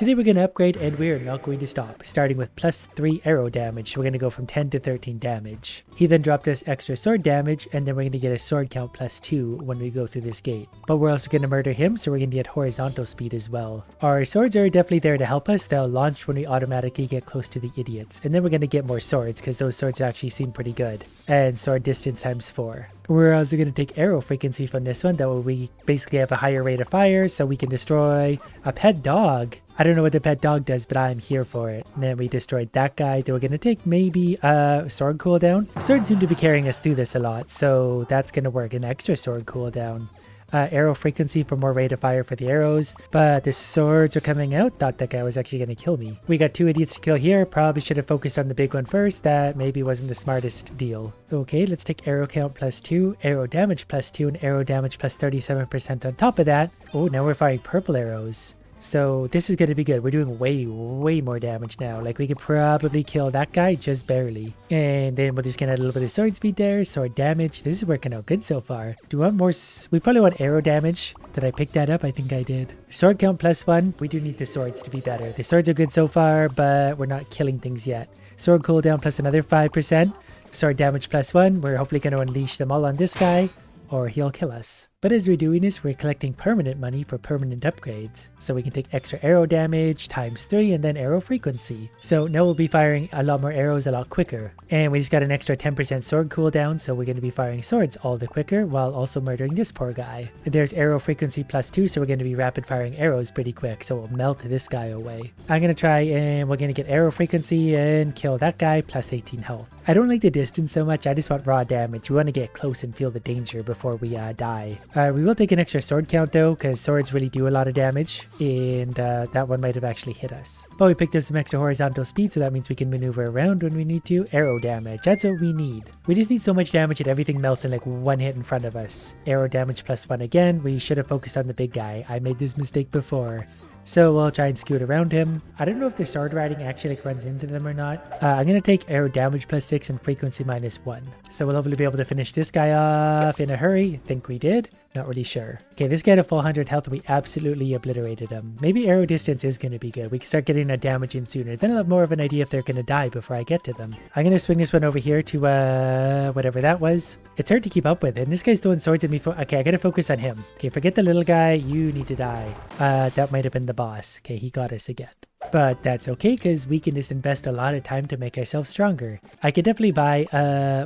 Today we're going to upgrade and we're not going to stop, starting with +3 arrow damage. So we're going to go from 10 to 13 damage. He then dropped us extra sword damage, and then we're going to get a sword count +2 when we go through this gate. But we're also going to murder him, so we're going to get horizontal speed as well. Our swords are definitely there to help us. They'll launch when we automatically get close to the idiots. And then we're going to get more swords, because those swords actually seem pretty good. And sword distance ×4. We're also going to take arrow frequency from this one. That way we basically have a higher rate of fire, so we can destroy a pet dog. I don't know what the pet dog does, but I'm here for it. And then we destroyed that guy. Then we're going to take maybe a sword cooldown. Swords seem to be carrying us through this a lot, so that's going to work. An extra sword cooldown. Arrow frequency for more rate of fire for the arrows, but the swords are coming out. Thought that guy was actually going to kill me. We got 2 idiots to kill here. Probably should have focused on the big one first. That maybe wasn't the smartest deal. Okay, let's take arrow count +2, arrow damage +2, and arrow damage +37% on top of that. Oh, now we're firing purple arrows. So this is going to be good. We're doing way more damage now. Like we could probably kill that guy just barely. And then we're just going to add a little bit of sword speed there. Sword damage. This is working out good so far. Do we want more? We probably want arrow damage. Did I pick that up? I think I did. Sword count +1. We do need the swords to be better. The swords are good so far, but we're not killing things yet. Sword cooldown plus another 5%. Sword damage +1. We're hopefully going to unleash them all on this guy, or he'll kill us. But as we're doing this, we're collecting permanent money for permanent upgrades. So we can take extra arrow damage ×3 and then arrow frequency. So now we'll be firing a lot more arrows a lot quicker. And we just got an extra 10% sword cooldown, so we're going to be firing swords all the quicker while also murdering this poor guy. And there's arrow frequency +2, so we're going to be rapid firing arrows pretty quick, so we'll melt this guy away. I'm going to try and we're going to get arrow frequency and kill that guy +18 health. I don't like the distance so much, I just want raw damage. We want to get close and feel the danger before we die. We will take an extra sword count though, because swords really do a lot of damage, and that one might have actually hit us. But we picked up some extra horizontal speed, so that means we can maneuver around when we need to. Arrow damage, that's what we need. We just need so much damage that everything melts in like one hit in front of us. Arrow damage +1 again. We should have focused on the big guy. I made this mistake before. So we'll try and scoot around him. I don't know if the sword riding actually like runs into them or not. I'm going to take arrow damage +6 and frequency -1. So we'll hopefully be able to finish this guy off in a hurry. I think we did. Not really sure. Okay, this guy had a full 100 health. We absolutely obliterated him. Maybe arrow distance is going to be good. We can start getting that damage in sooner. Then I'll have more of an idea if they're going to die before I get to them. I'm going to swing this one over here to whatever that was. It's hard to keep up with. And this guy's throwing swords at me. Okay, I got to focus on him. Okay, forget the little guy. You need to die. That might have been the boss. Okay, he got us again. But that's okay, because we can just invest a lot of time to make ourselves stronger. I could definitely buy,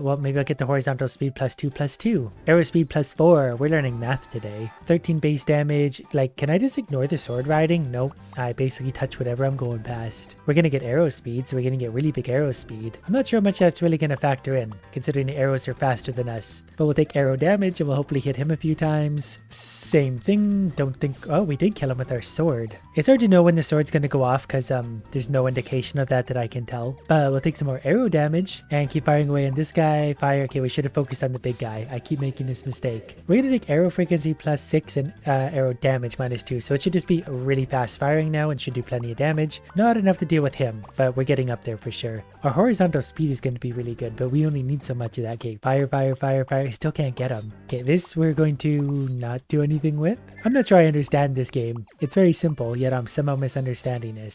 well, maybe I'll get the horizontal speed +2. Arrow speed +4. We're learning math today. 13 base damage. Like, can I just ignore the sword riding? Nope. I basically touch whatever I'm going past. We're going to get arrow speed, so we're going to get really big arrow speed. I'm not sure how much that's really going to factor in, considering the arrows are faster than us. But we'll take arrow damage, and we'll hopefully hit him a few times. Same thing. Don't think... Oh, we did kill him with our sword. It's hard to know when the sword's going to go off, because there's no indication of that I can tell. But we'll take some more arrow damage and keep firing away on this guy. Fire. Okay, we should have focused on the big guy. I keep making this mistake. We're going to take arrow frequency +6 and arrow damage -2. So it should just be really fast firing now and should do plenty of damage. Not enough to deal with him, but we're getting up there for sure. Our horizontal speed is going to be really good, but we only need so much of that. Okay, fire. Still can't get him. Okay, this we're going to not do anything with. I'm not sure I understand this game. It's very simple, yet I'm somehow misunderstanding this.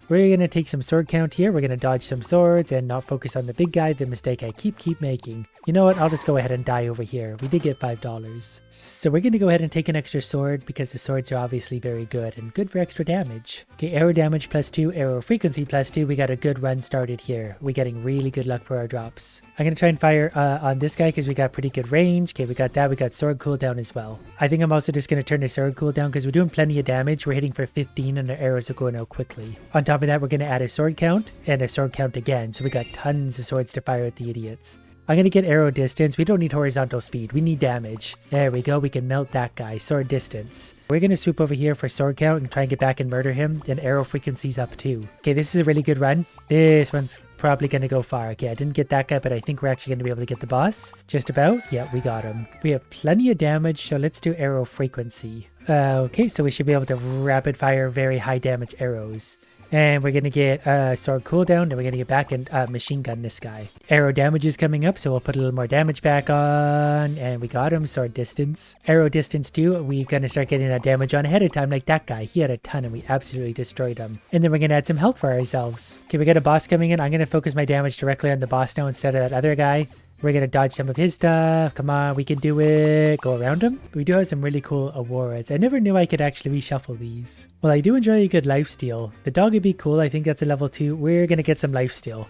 We're going to take some sword count here. We're going to dodge some swords and not focus on the big guy, the mistake I keep making. You know what? I'll just go ahead and die over here. We did get $5. So we're going to go ahead and take an extra sword because the swords are obviously very good and good for extra damage. Okay, arrow damage +2, arrow frequency +2. We got a good run started here. We're getting really good luck for our drops. I'm going to try and fire on this guy because we got pretty good range. Okay, we got that. We got sword cooldown as well. I think I'm also just going to turn the sword cooldown because we're doing plenty of damage. We're hitting for 15 and our arrows are going out quickly. On top of that, we're going to add a sword count and a sword count again. So we got tons of swords to fire at the idiots. I'm going to get arrow distance. We don't need horizontal speed. We need damage. There we go. We can melt that guy. Sword distance. We're going to swoop over here for sword count and try and get back and murder him. And arrow frequency's up too. Okay, this is a really good run. This one's probably going to go far. Okay, I didn't get that guy, but I think we're actually going to be able to get the boss. Just about. Yeah, we got him. We have plenty of damage, so let's do arrow frequency. Okay, so we should be able to rapid fire very high damage arrows. And we're going to get sword cooldown, and we're going to get back and machine gun this guy. Arrow damage is coming up, so we'll put a little more damage back on. And we got him. Sword distance. Arrow distance too. We're going to start getting that damage on ahead of time like that guy. He had a ton and we absolutely destroyed him. And then we're going to add some health for ourselves. Okay, we got a boss coming in. I'm going to focus my damage directly on the boss now instead of that other guy. We're going to dodge some of his stuff. Come on, we can do it. Go around him. We do have some really cool awards. I never knew I could actually reshuffle these. Well, I do enjoy a good lifesteal. The dog would be cool. I think that's a level 2. We're going to get some lifesteal.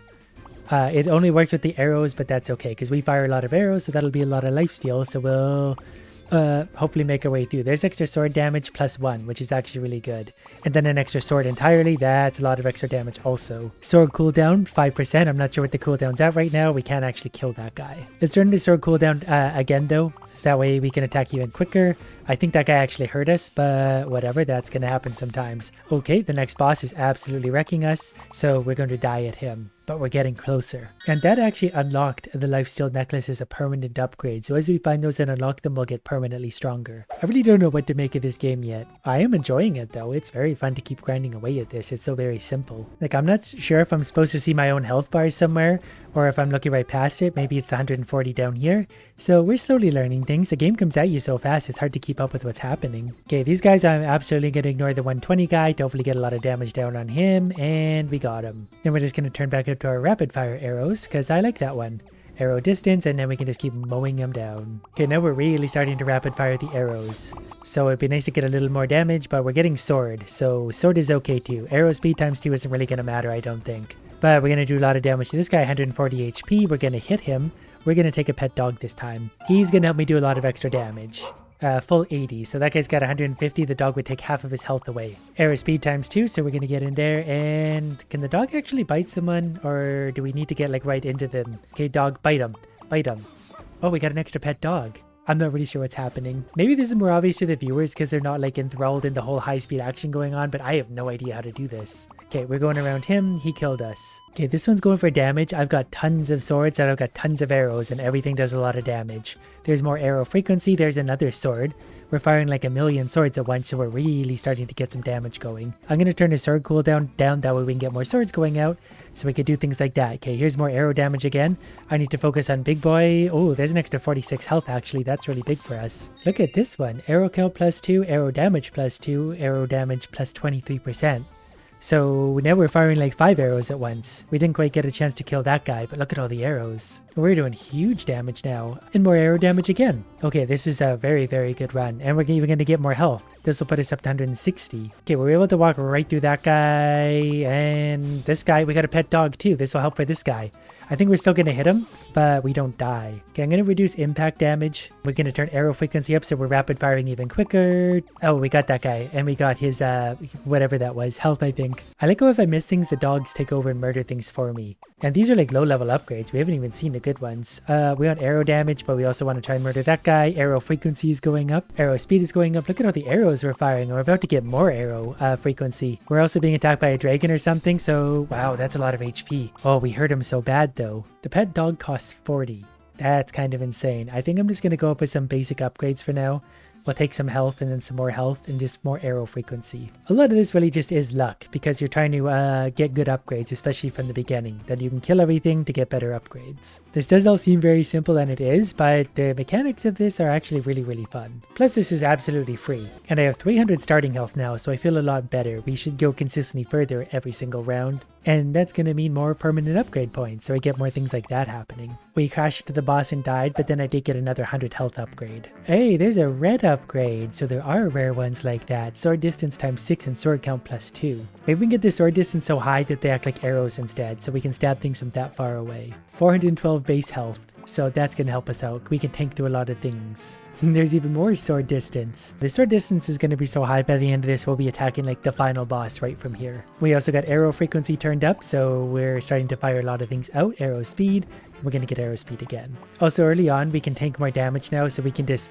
It only works with the arrows, but that's okay because we fire a lot of arrows, so that'll be a lot of lifesteal. So we'll hopefully make our way through. There's extra sword damage +1, which is actually really good. And then an extra sword entirely, that's a lot of extra damage also. Sword cooldown, 5%. I'm not sure what the cooldown's at right now. We can't actually kill that guy. Let's turn the sword cooldown again though, so that way we can attack even quicker. I think that guy actually hurt us, but whatever, that's going to happen sometimes. Okay, the next boss is absolutely wrecking us, so we're going to die at him. But we're getting closer. And that actually unlocked the lifesteal necklace as a permanent upgrade. So as we find those and unlock them, we'll get permanently stronger. I really don't know what to make of this game yet. I am enjoying it though. It's very fun to keep grinding away at this. It's so very simple. Like, I'm not sure if I'm supposed to see my own health bars somewhere or if I'm looking right past it. Maybe it's 140 down here. So we're slowly learning things. The game comes at you so fast, it's hard to keep up with what's happening. Okay, these guys, I'm absolutely going to ignore the 120 guy. Hopefully get a lot of damage down on him. And we got him. Then we're just going to turn back up to our rapid fire arrows because I like that one. Arrow distance, and then we can just keep mowing them down. Okay, now we're really starting to rapid fire the arrows. So it'd be nice to get a little more damage, but we're getting sword. So sword is okay too. Arrow speed ×2 isn't really going to matter, I don't think. But we're going to do a lot of damage to this guy, 140 HP. We're going to hit him. We're going to take a pet dog this time. He's going to help me do a lot of extra damage. Full 80. So that guy's got 150. The dog would take half of his health away. Arrow speed ×2. So we're going to get in there. And can the dog actually bite someone? Or do we need to get like right into them? Okay, dog, bite him. Bite him. Oh, we got an extra pet dog. I'm not really sure what's happening. Maybe this is more obvious to the viewers because they're not like enthralled in the whole high-speed action going on, but I have no idea how to do this. Okay, we're going around him. He killed us. Okay, this one's going for damage. I've got tons of swords and I've got tons of arrows and everything does a lot of damage. There's more arrow frequency. There's another sword. We're firing like 1,000,000 swords at once, so we're really starting to get some damage going. I'm going to turn the sword cooldown down, that way we can get more swords going out, so we could do things like that. Okay, here's more arrow damage again. I need to focus on big boy. Oh, there's an extra 46 health actually. That's really big for us. Look at this one. Arrow kill +2, arrow damage +2, arrow damage +23%. So now we're firing like 5 arrows at once. We didn't quite get a chance to kill that guy, but look at all the arrows. We're doing huge damage now. And more arrow damage again. Okay, this is a very, very good run. And we're even going to get more health. This will put us up to 160. Okay, we're able to walk right through that guy. And this guy, we got a pet dog too. This will help for this guy. I think we're still going to hit him, but we don't die. Okay, I'm going to reduce impact damage. We're going to turn arrow frequency up so we're rapid firing even quicker. Oh, we got that guy. And we got his, whatever that was, health, I think. I like how if I miss things, the dogs take over and murder things for me. And these are like low level upgrades. We haven't even seen the good ones. We want arrow damage, but we also want to try and murder that guy. Arrow frequency is going up. Arrow speed is going up. Look at all the arrows we're firing. We're about to get more arrow frequency. We're also being attacked by a dragon or something. So, wow, that's a lot of HP. Oh, we hurt him so bad though. The pet dog costs 40. That's kind of insane. I think I'm just going to go up with some basic upgrades for now. We'll take some health and then some more health and just more arrow frequency. A lot of this really just is luck because you're trying to get good upgrades, especially from the beginning, that you can kill everything to get better upgrades. This does all seem very simple, and it is, but the mechanics of this are actually really, really fun. Plus, this is absolutely free. And I have 300 starting health now, so I feel a lot better. We should go consistently further every single round. And that's going to mean more permanent upgrade points, so I get more things like that happening. We crashed into the boss and died, but then I did get another 100 health upgrade. Hey, there's a red upgrade, so there are rare ones like that. Sword distance ×6 and sword count +2. Maybe we can get the sword distance so high that they act like arrows instead, so we can stab things from that far away. 412 base health, so that's going to help us out. We can tank through a lot of things. There's even more sword distance. The sword distance is going to be so high by the end of this, we'll be attacking like the final boss right from here. We also got arrow frequency turned up, so we're starting to fire a lot of things out. Arrow speed, we're going to get arrow speed again. Also early on, we can tank more damage now, so we can just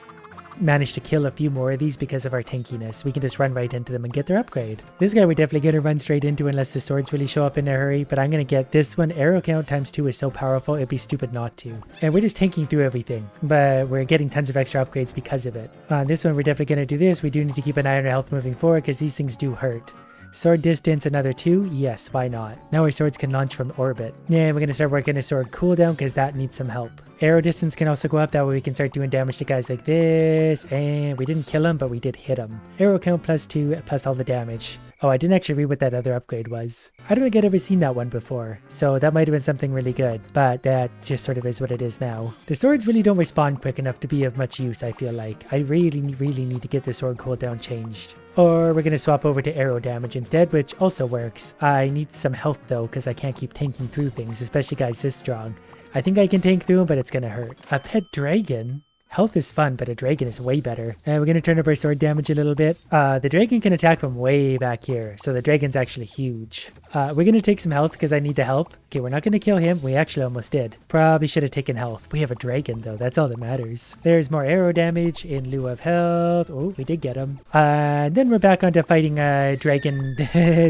manage to kill a few more of these because of our tankiness. We can just run right into them and get their upgrade. This guy we're definitely going to run straight into unless the swords really show up in a hurry, but I'm going to get this one. Arrow count times 2 is so powerful, it'd be stupid not to. And we're just tanking through everything, but we're getting tons of extra upgrades because of it. On this one, we're definitely going to do this. We do need to keep an eye on our health moving forward because these things do hurt. Sword distance, another 2? Yes, why not? Now our swords can launch from orbit. Yeah, we're going to start working a sword cooldown because that needs some help. Arrow distance can also go up, that way we can start doing damage to guys like this. And we didn't kill him, but we did hit him. Arrow count plus 2 plus all the damage. Oh, I didn't actually read what that other upgrade was. I don't think I'd ever seen that one before, so that might have been something really good, but that just sort of is what it is now. The swords really don't respond quick enough to be of much use, I feel like. I really need to get the sword cooldown changed. Or we're going to swap over to arrow damage instead, which also works. I need some health though, because I can't keep tanking through things, especially guys this strong. I think I can tank through them, but it's going to hurt. A pet dragon? Health is fun, but a dragon is way better. And we're going to turn up our sword damage a little bit. The dragon can attack from way back here, so the dragon's actually huge. We're going to take some health because I need the help. Okay, we're not going to kill him. We actually almost did. Probably should have taken health. We have a dragon, though. That's all that matters. There's more arrow damage in lieu of health. Oh, we did get him. And then we're back onto fighting a dragon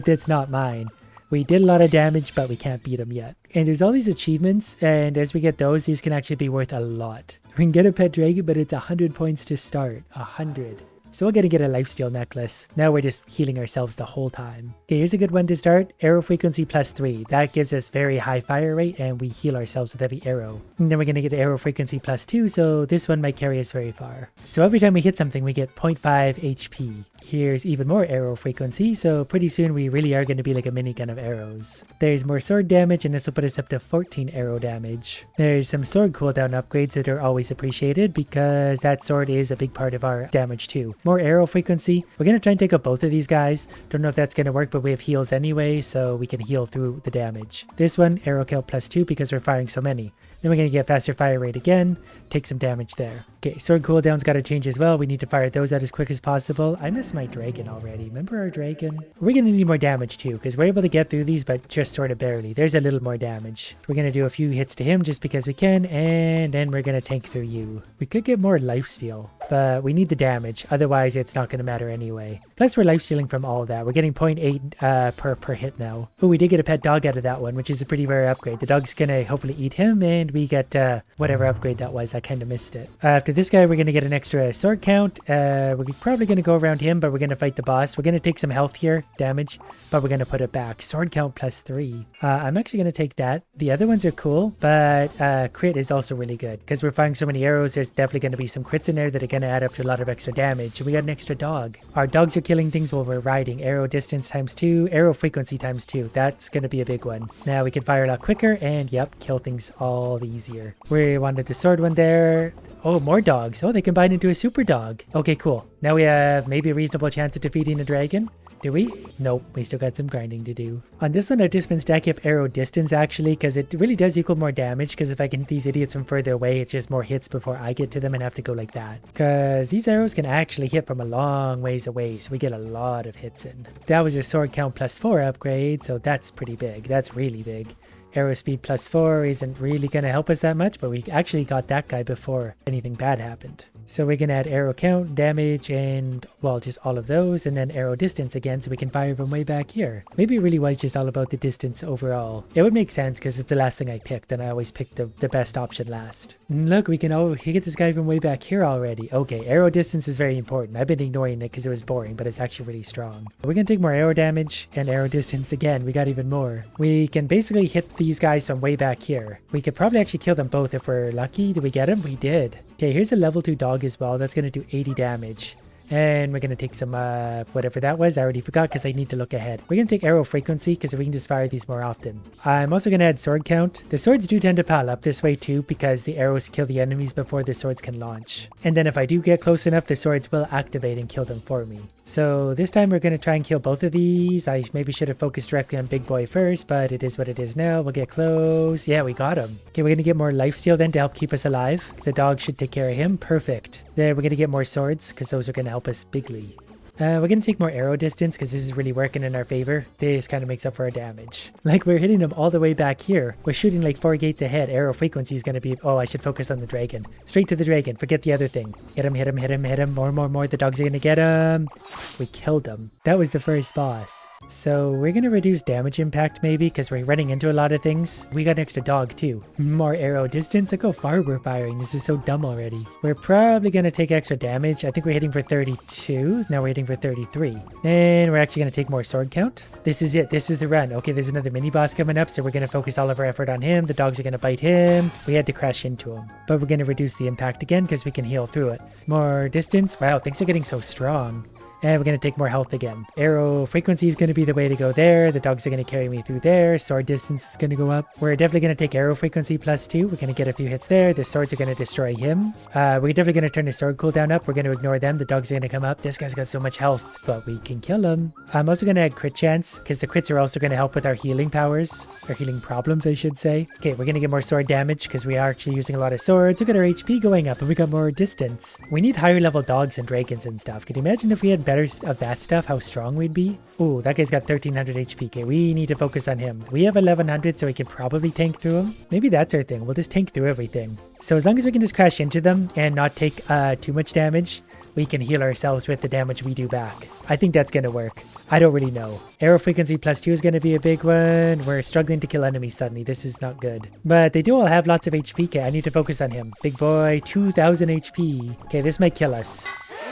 that's not mine. We did a lot of damage, but we can't beat him yet. And there's all these achievements, and as we get those, these can actually be worth a lot. We can get a pet dragon, but it's 100 points to start. 100. So we're going to get a lifesteal necklace. Now we're just healing ourselves the whole time. Okay, here's a good one to start. Arrow frequency plus 3. That gives us very high fire rate, and we heal ourselves with every arrow. And then we're going to get the arrow frequency plus 2, so this one might carry us very far. So every time we hit something, we get 0.5 HP. Here's even more arrow frequency, so pretty soon we really are going to be like a minigun of arrows. There's more sword damage, and this will put us up to 14 arrow damage. There's some sword cooldown upgrades that are always appreciated because that sword is a big part of our damage too. More arrow frequency. We're going to try and take out both of these guys. Don't know if that's going to work, but we have heals anyway, so we can heal through the damage. This one, arrow count plus 2 because we're firing so many. Then we're going to get faster fire rate again, take some damage there. Okay, sword cooldown's got to change as well. We need to fire those out as quick as possible. I miss my dragon already. Remember our dragon? We're going to need more damage too, because we're able to get through these, but just sort of barely. There's a little more damage. We're going to do a few hits to him just because we can, and then we're going to tank through you. We could get more lifesteal, but we need the damage. Otherwise, it's not going to matter anyway. Plus, we're lifestealing from all of that. We're getting 0.8 per hit now. Oh, we did get a pet dog out of that one, which is a pretty rare upgrade. The dog's going to hopefully eat him, and we get whatever upgrade that was. I kind of missed it. After this guy, we're going to get an extra sword count. We're probably going to go around him, but we're going to fight the boss. We're going to take some health here, damage, but we're going to put it back. Sword count plus 3. I'm actually going to take that. The other ones are cool, but crit is also really good because we're firing so many arrows. There's definitely going to be some crits in there that are going to add up to a lot of extra damage. And we got an extra dog. Our dogs are killing things while we're riding. Arrow distance times 2, arrow frequency times 2. That's going to be a big one. Now we can fire a lot quicker and yep, kill things all easier. We wanted the sword one there. Oh, more dogs. Oh, they combine into a super dog. Okay, cool. Now we have maybe a reasonable chance of defeating a dragon. Do we? Nope, we still got some grinding to do. On this one, I've just been stacking up arrow distance actually, because it really does equal more damage, because if I can hit these idiots from further away, it's just more hits before I get to them and have to go like that. Because these arrows can actually hit from a long ways away, so we get a lot of hits in. That was a sword count plus 4 upgrade, so that's pretty big. That's really big. Arrow speed plus 4 isn't really going to help us that much, but we actually got that guy before anything bad happened. So we're going to add arrow count, damage, and, well, just all of those, and then arrow distance again so we can fire from way back here. Maybe it really was just all about the distance overall. It would make sense because it's the last thing I picked, and I always pick the best option last. And look, we can get this guy from way back here already. Okay, arrow distance is very important. I've been ignoring it because it was boring, but it's actually really strong. We're going to take more arrow damage and arrow distance again. We got even more. We can basically hit these guys from way back here. We could probably actually kill them both if we're lucky. Did we get him? We did. Okay, here's a level 2 dog as well. That's going to do 80 damage. And we're going to take some, whatever that was. I already forgot because I need to look ahead. We're going to take arrow frequency because we can just fire these more often. I'm also going to add sword count. The swords do tend to pile up this way too because the arrows kill the enemies before the swords can launch. And then if I do get close enough, the swords will activate and kill them for me. So this time we're going to try and kill both of these. I maybe should have focused directly on Big Boy first, but it is what it is now. We'll get close. Yeah, we got him. Okay, we're going to get more lifesteal then to help keep us alive. The dog should take care of him. Perfect. Then we're going to get more swords because those are going to help us bigly. We're gonna take more arrow distance because this is really working in our favor. This kind of makes up for our damage. Like we're hitting them all the way back here. We're shooting like 4 gates ahead. Arrow frequency is gonna be, oh, I should focus on the dragon. Straight to the dragon. Forget the other thing. Hit him, hit him, hit him, hit him. More. The dogs are gonna get him. We killed him. That was the first boss. So we're gonna reduce damage impact maybe because we're running into a lot of things. We got an extra dog too. More arrow distance. Look how far we're firing. This is so dumb already. We're probably gonna take extra damage. I think we're hitting for 32. Now we're hitting for 33. And we're actually gonna take more sword count. This is it. This is the run. Okay, there's another mini boss coming up, so we're gonna focus all of our effort on him. The dogs are gonna bite him. We had to crash into him. But we're gonna reduce the impact again because we can heal through it. More distance. Wow, things are getting so strong. And we're going to take more health again. Arrow frequency is going to be the way to go there. The dogs are going to carry me through there. Sword distance is going to go up. We're definitely going to take arrow frequency +2. We're going to get a few hits there. The swords are going to destroy him. We're definitely going to turn the sword cooldown up. We're going to ignore them. The dogs are going to come up. This guy's got so much health, but we can kill him. I'm also going to add crit chance because the crits are also going to help with our healing powers. Or healing problems, I should say. Okay, we're going to get more sword damage because we are actually using a lot of swords. Look at our HP going up and we got more distance. We need higher level dogs and dragons and stuff. Could you imagine if we had better of that stuff? How strong we'd be? Oh, that guy's got 1300 HP. Okay, we need to focus on him. We have 1100, so we can probably tank through him. Maybe that's our thing. We'll just tank through everything. So as long as we can just crash into them and not take too much damage, we can heal ourselves with the damage we do back. I think that's going to work. I don't really know. Arrow frequency +2 is going to be a big one. We're struggling to kill enemies suddenly. This is not good. But they do all have lots of HP. Okay, I need to focus on him. Big boy, 2000 HP. Okay, this might kill us.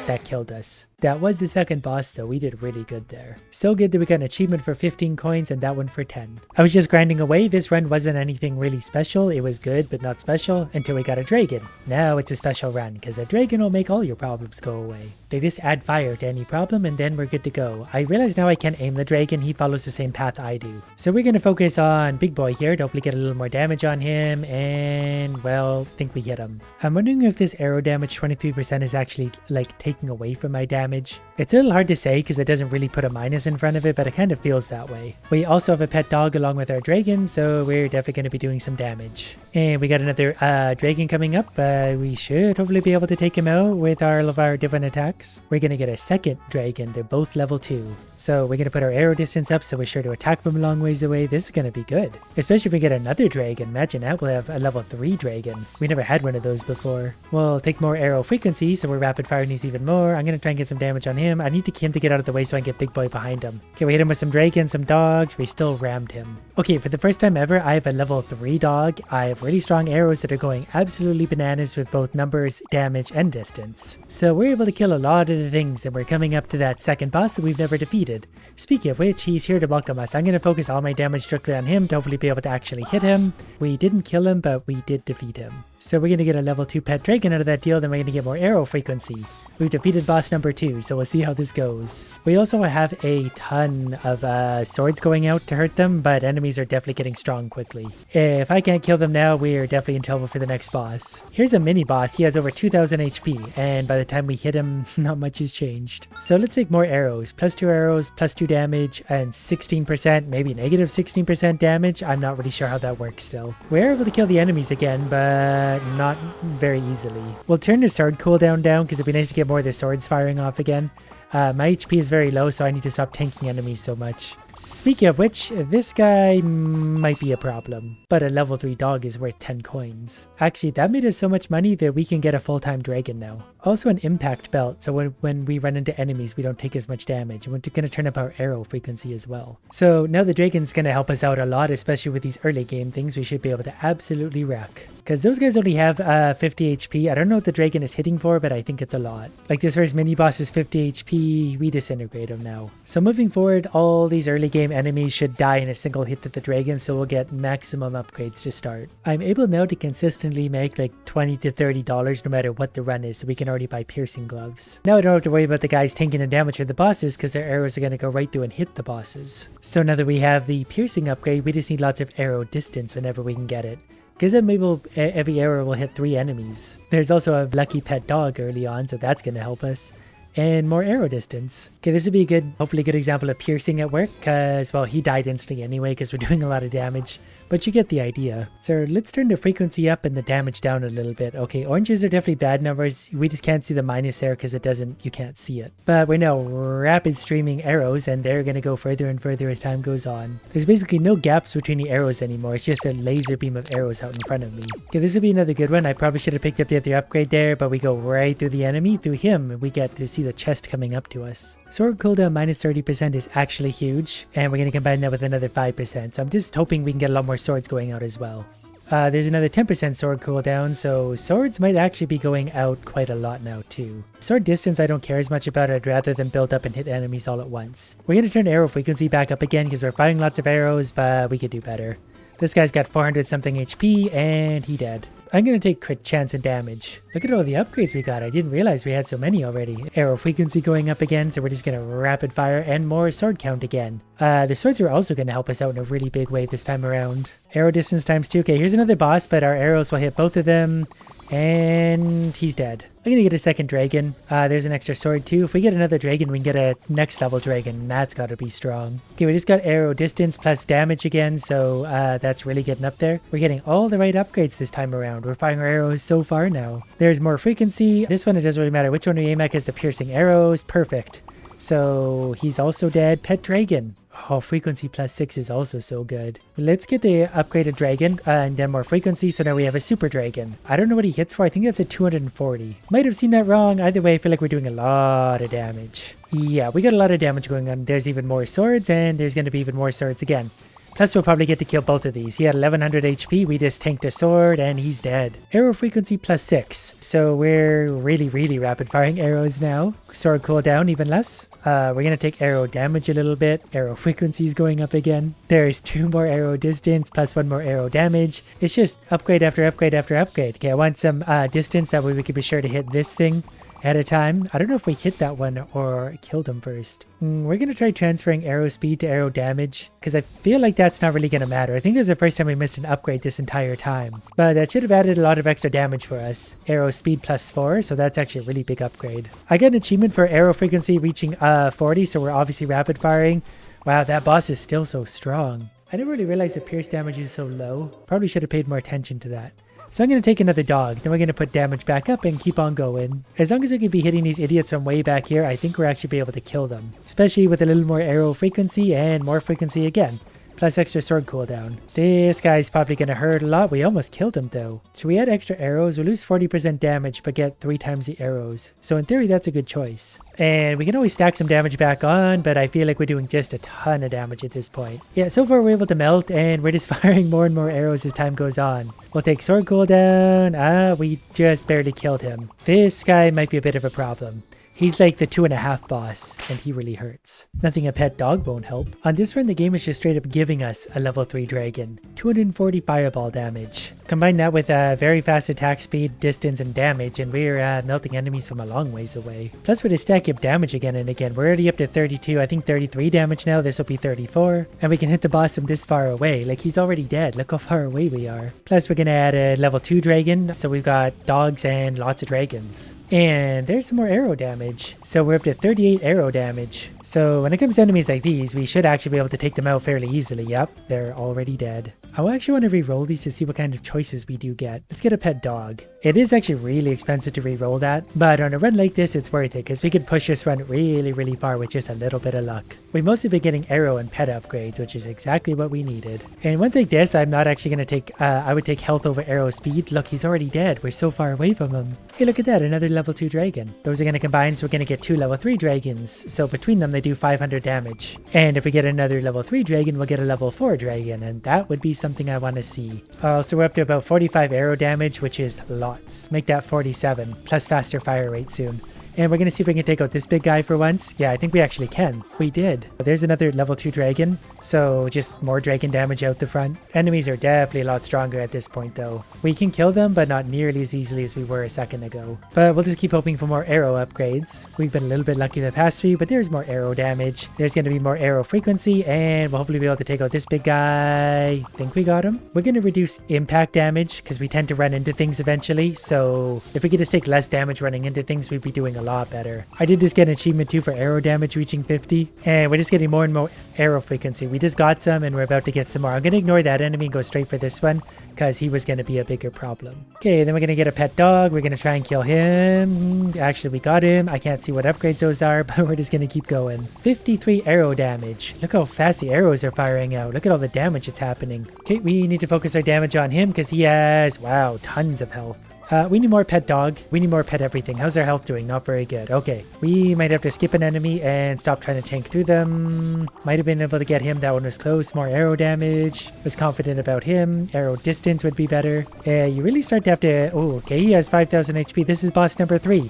That killed us. That was the second boss though. We did really good there. So good that we got an achievement for 15 coins and that one for 10. I was just grinding away. This run wasn't anything really special. It was good but not special until we got a dragon. Now it's a special run because a dragon will make all your problems go away. They just add fire to any problem and then we're good to go. I realize now I can't aim the dragon. He follows the same path I do. So we're going to focus on Big Boy here to hopefully get a little more damage on him and, well, think we hit him. I'm wondering if this arrow damage 23% is actually like taking away from my damage. It's a little hard to say because it doesn't really put a minus in front of it, but it kind of feels that way. We also have a pet dog along with our dragon, so we're definitely going to be doing some damage. And we got another dragon coming up. We should hopefully be able to take him out with all of our different attacks. We're going to get a second dragon. They're both level 2. So we're going to put our arrow distance up so we're sure to attack from a long ways away. This is going to be good. Especially if we get another dragon. Imagine that we'll have a level 3 dragon. We never had one of those before. We'll take more arrow frequency so we're rapid firing these even more. I'm going to try and get some damage on him. I need him to get out of the way so I can get Big Boy behind him. Okay, we hit him with some dragons, some dogs. We still rammed him. Okay, for the first time ever, I have a level 3 dog. I have really strong arrows that are going absolutely bananas with both numbers, damage, and distance. So we're able to kill a lot of the things and we're coming up to that second boss that we've never defeated. Speaking of which, he's here to welcome us. I'm going to focus all my damage strictly on him to hopefully be able to actually hit him. We didn't kill him, but we did defeat him. So we're going to get a level 2 pet dragon out of that deal, then we're going to get more arrow frequency. We've defeated boss number 2, so we'll see how this goes. We also have a ton of swords going out to hurt them, but enemies are definitely getting strong quickly. If I can't kill them now, we are definitely in trouble for the next boss. Here's a mini boss. He has over 2000 HP, and by the time we hit him, not much has changed. So let's take more arrows. +2 arrows, +2 damage, and 16%, maybe negative 16% damage. I'm not really sure how that works still. We're able to kill the enemies again, but not very easily. We'll turn the sword cooldown down because it'd be nice to get more of the swords firing off again. My HP is very low, so I need to stop tanking enemies so much. Speaking of which, this guy might be a problem, but a level 3 dog is worth 10 coins. Actually, that made us so much money that we can get a full-time dragon now. Also an impact belt, so when we run into enemies, we don't take as much damage. And we're going to turn up our arrow frequency as well. So now the dragon's going to help us out a lot, especially with these early game things. We should be able to absolutely wreck. Because those guys only have 50 HP. I don't know what the dragon is hitting for, but I think it's a lot. Like this first mini boss is 50 HP. We disintegrate him now. So moving forward, all these early game enemies should die in a single hit to the dragon, so we'll get maximum upgrades to start. I'm able now to consistently make like $20 to $30 no matter what the run is, so we can already buy piercing gloves. Now I don't have to worry about the guys tanking the damage for the bosses because their arrows are going to go right through and hit the bosses. So now that we have the piercing upgrade, we just need lots of arrow distance whenever we can get it. Because then maybe every arrow will hit 3 enemies. There's also a lucky pet dog early on, so that's going to help us. and more arrow distance. Okay, this would be a good, hopefully good example of piercing at work, because, well, he died instantly anyway because we're doing a lot of damage. But you get the idea. So let's turn the frequency up and the damage down a little bit. Okay, oranges are definitely bad numbers. We just can't see the minus there because you can't see it. But we're now rapid streaming arrows, and they're going to go further and further as time goes on. There's basically no gaps between the arrows anymore. It's just a laser beam of arrows out in front of me. Okay, this will be another good one. I probably should have picked up the other upgrade there, but we go right through the enemy. Through him, we get to see the chest coming up to us. Sword cooldown minus 30% is actually huge, and we're going to combine that with another 5%. So I'm just hoping we can get a lot more swords going out as well. There's another 10% sword cooldown, so swords might actually be going out quite a lot now too. Sword distance I don't care as much about. I'd rather than build up and hit enemies all at once. We're going to turn arrow frequency back up again because we're firing lots of arrows, but we could do better. This guy's got 400 something HP and he dead. I'm going to take crit chance and damage. Look at all the upgrades we got. I didn't realize we had so many already. Arrow frequency going up again, so we're just going to rapid fire and more sword count again. The swords are also going to help us out in a really big way this time around. Arrow distance times 2. Okay, here's another boss, but our arrows will hit both of them. And he's dead. I'm gonna get a second dragon. There's an extra sword too. If we get another dragon, we can get a next level dragon. That's gotta be strong. Okay, we just got arrow distance plus damage again, so that's really getting up there. We're getting all the right upgrades this time around. We're firing our arrows so far now. There's more frequency. This one, it doesn't really matter which one we aim at because the piercing arrows. Perfect. So he's also dead. Pet dragon. Oh, frequency plus 6 is also so good. Let's get the upgraded dragon and then more frequency, so now we have a super dragon. I don't know what he hits for. I think that's a 240. Might have seen that wrong. Either way, I feel like we're doing a lot of damage. Yeah, we got a lot of damage going on. There's even more swords, and there's going to be even more swords again. Plus, we'll probably get to kill both of these. He had 1100 HP. We just tanked a sword, and he's dead. Arrow frequency plus 6. So we're really rapid firing arrows now. Sword cooldown even less. We're going to take arrow damage a little bit. Arrow frequency is going up again. There's 2 more arrow distance plus 1 more arrow damage. It's just upgrade after upgrade after upgrade. Okay, I want some distance. That way we can be sure to hit this thing at a time. I don't know if we hit that one or killed him first. We're going to try transferring arrow speed to arrow damage because I feel like that's not really going to matter. I think it was the first time we missed an upgrade this entire time. But that should have added a lot of extra damage for us. Arrow speed plus 4, so that's actually a really big upgrade. I got an achievement for arrow frequency reaching 40, so we're obviously rapid firing. Wow, that boss is still so strong. I never really realized the pierce damage is so low. Probably should have paid more attention to that. So I'm going to take another dog, then we're going to put damage back up and keep on going. As long as we can be hitting these idiots from way back here, I think we'll actually be able to kill them. Especially with a little more arrow frequency and more frequency again. Plus extra sword cooldown. This guy's probably going to hurt a lot. We almost killed him though. Should we add extra arrows? We'll lose 40% damage but get 3 times the arrows. So in theory that's a good choice. And we can always stack some damage back on, but I feel like we're doing just a ton of damage at this point. Yeah, so far we're able to melt and we're just firing more and more arrows as time goes on. We'll take sword cooldown. We just barely killed him. This guy might be a bit of a problem. He's like the 2.5 boss, and he really hurts. Nothing a pet dog won't help. On this run, the game is just straight up giving us a level 3 dragon. 240 fireball damage. Combine that with very fast attack speed, distance, and damage, and we're melting enemies from a long ways away. Plus, with a stack up damage again and again, we're already up to 32, I think 33 damage now. This will be 34. And we can hit the boss from this far away. Like, he's already dead. Look how far away we are. Plus, we're gonna add a level 2 dragon, so we've got dogs and lots of dragons. And there's some more arrow damage. So we're up to 38 arrow damage. So when it comes to enemies like these, we should actually be able to take them out fairly easily. Yep, they're already dead. I actually want to re-roll these to see what kind of choices we do get. Let's get a pet dog. It is actually really expensive to re-roll that, but on a run like this, it's worth it because we could push this run really far with just a little bit of luck. We've mostly been getting arrow and pet upgrades, which is exactly what we needed. And ones like this, I'm not actually going to take, I would take health over arrow speed. Look, he's already dead. We're so far away from him. Hey, look at that, another level 2 dragon. Those are going to combine, so we're going to get 2 level 3 dragons. So between them, they do 500 damage. And if we get another level 3 dragon, we'll get a level 4 dragon, and that would be something I want to see. So we're up to about 45 arrow damage, which is lots. Make that 47, plus faster fire rate soon. And we're going to see if we can take out this big guy for once. Yeah, I think we actually can. We did. There's another level 2 dragon. So just more dragon damage out the front. Enemies are definitely a lot stronger at this point though. We can kill them, but not nearly as easily as we were a second ago. But we'll just keep hoping for more arrow upgrades. We've been a little bit lucky the past few, but there's more arrow damage. There's going to be more arrow frequency, and we'll hopefully be able to take out this big guy. I think we got him. We're going to reduce impact damage because we tend to run into things eventually. So if we could just take less damage running into things, we'd be doing a lot better. I did just get an achievement too for arrow damage reaching 50. And we're just getting more and more arrow frequency. We just got some and we're about to get some more. I'm going to ignore that enemy and go straight for this one because he was going to be a bigger problem. Okay, then we're going to get a pet dog. We're going to try and kill him. Actually, we got him. I can't see what upgrades those are, but we're just going to keep going. 53 arrow damage. Look how fast the arrows are firing out. Look at all the damage that's happening. Okay, we need to focus our damage on him because he has, wow, tons of health. We need more pet dog. We need more pet everything. How's our health doing? Not very good. Okay. We might have to skip an enemy and stop trying to tank through them. Might have been able to get him. That one was close. More arrow damage. Was confident about him. Arrow distance would be better. You really start to have to... Oh, okay. He has 5,000 HP. This is boss number 3.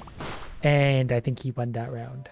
And I think he won that round.